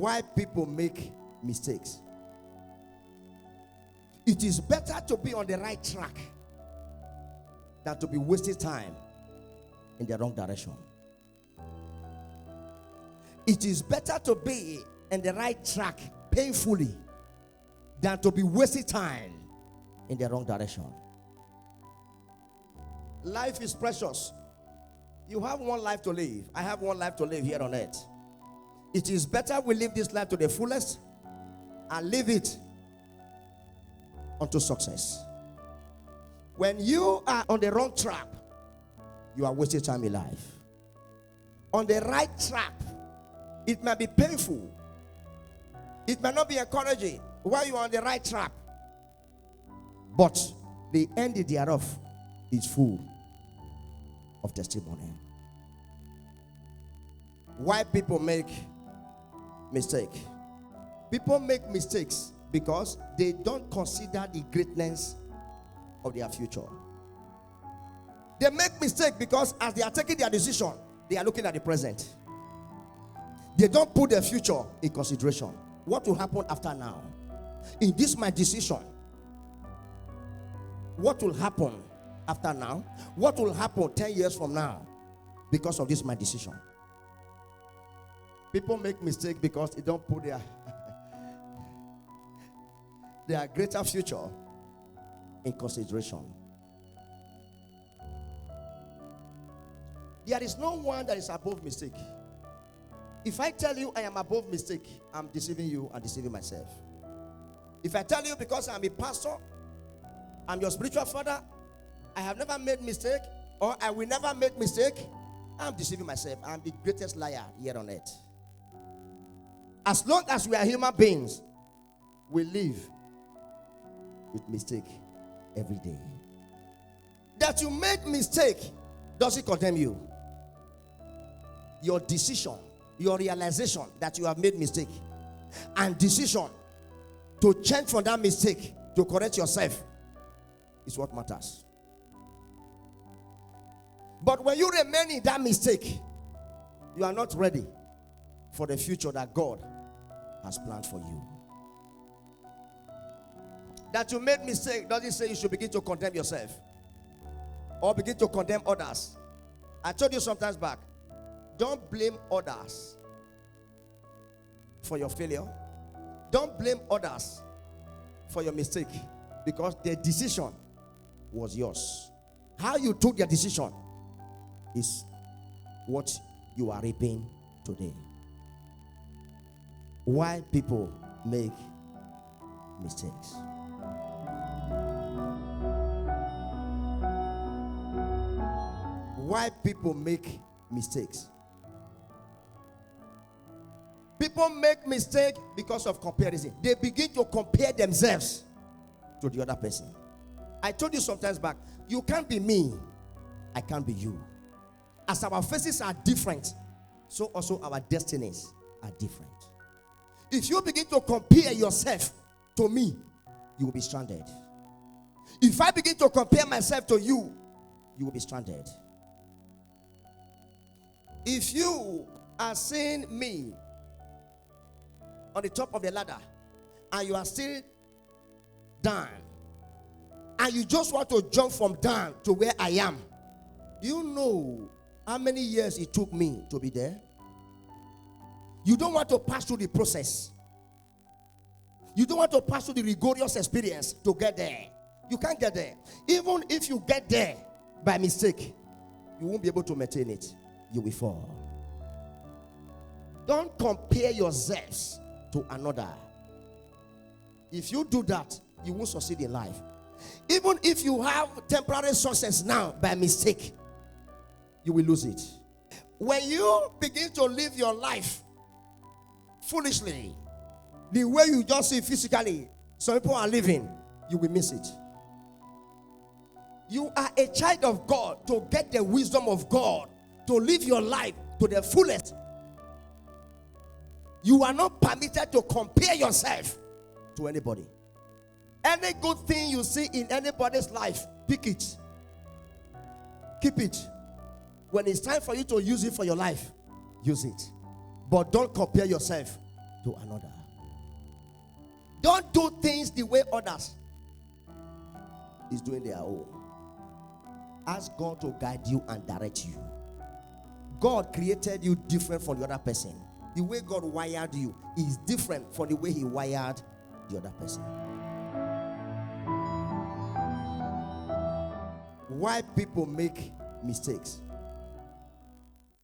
Why people make mistakes. It is better to be on the right track than to be wasting time in the wrong direction. It is better to be in the right track painfully than to be wasting time in the wrong direction. Life is precious. You have one life to live. I have one life to live here on earth. It is better we live this life to the fullest and live it unto success. When you are on the wrong track, you are wasting time in life. On the right track, it might be painful. It might not be encouraging while you are on the right track. But the end thereof is full of testimony. Why people make mistakes? People make mistakes because they don't consider the greatness of their future. They make mistakes because as they are taking their decision, they are looking at the present. They don't put their future in consideration. What will happen after now? In this my decision, what will happen after now? What will happen 10 years from now because of this my decision? People make mistakes because they don't put their greater future in consideration. There is no one that is above mistake. If I tell you I am above mistake, I'm deceiving you and deceiving myself. If I tell you because I'm a pastor, I'm your spiritual father, I have never made mistake or I will never make mistake, I'm deceiving myself. I'm the greatest liar here on earth. As long as we are human beings, we live with mistake every day. That you make mistake doesn't condemn you. Your decision, your realization that you have made mistake, and decision to change from that mistake to correct yourself is what matters. But when you remain in that mistake, you are not ready for the future that God has planned for you. That you made mistake doesn't say you should begin to condemn yourself or begin to condemn others. I told you sometimes back, don't blame others for your failure. Don't blame others for your mistake, because their decision was yours. How you took their decision is what you are reaping today. Why people make mistakes. Why people make mistakes. People make mistakes because of comparison. They begin to compare themselves to the other person. I told you sometimes back, you can't be me, I can't be you. As our faces are different, so also our destinies are different. If you begin to compare yourself to me, you will be stranded. If I begin to compare myself to you, you will be stranded. If you are seeing me on the top of the ladder and you are still down, and you just want to jump from down to where I am, do you know how many years it took me to be there? You don't want to pass through the process. You don't want to pass through the rigorous experience to get there. You can't get there. Even if you get there by mistake, you won't be able to maintain it. You will fall. Don't compare yourselves to another. If you do that, you won't succeed in life. Even if you have temporary success now by mistake, you will lose it. When you begin to live your life foolishly, the way you just see physically, some people are living, you will miss it. You are a child of God to get the wisdom of God, to live your life to the fullest. You are not permitted to compare yourself to anybody. Any good thing you see in anybody's life, pick it. Keep it. When it's time for you to use it for your life, use it. But don't compare yourself to another. Don't do things the way others is doing their own. Ask God to guide you and direct you. God created you different from the other person. The way God wired you is different from the way he wired the other person. Why people make mistakes?